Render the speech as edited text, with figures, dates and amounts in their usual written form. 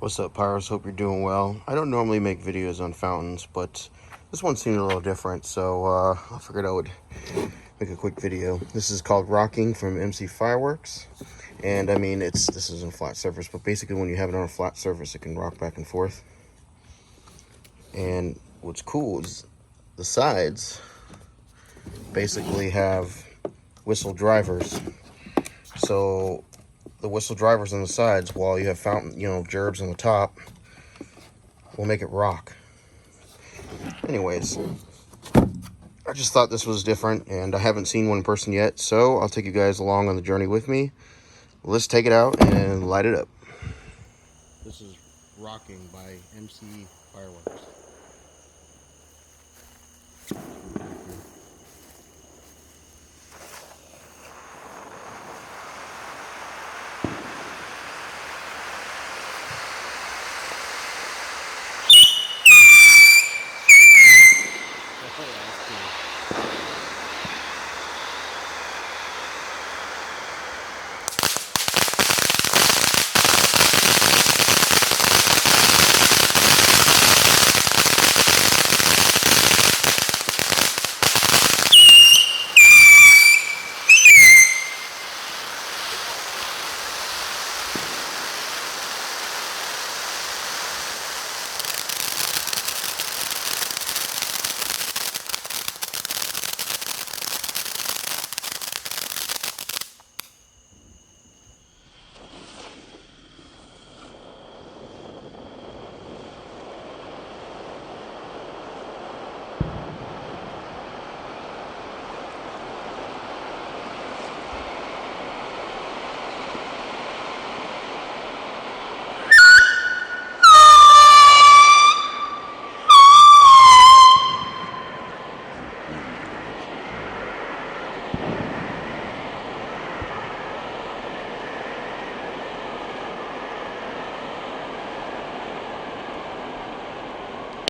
What's up, Pyros? Hope you're doing well. I don't normally make videos on fountains, but this one seemed a little different, so I figured I would make a quick video. This is called Rocking from MC Fireworks, and I mean, this isn't a flat surface, but basically when you have it on a flat surface, it can rock back and forth. And what's cool is the sides basically have whistle drivers. So the whistle drivers on the sides, while you have fountain, gerbs on the top, will make it rock. Anyways, I just thought this was different, and I haven't seen one in person yet, so I'll take you guys along on the journey with me. Let's take it out and light it up. This is Rocking by MC Fireworks.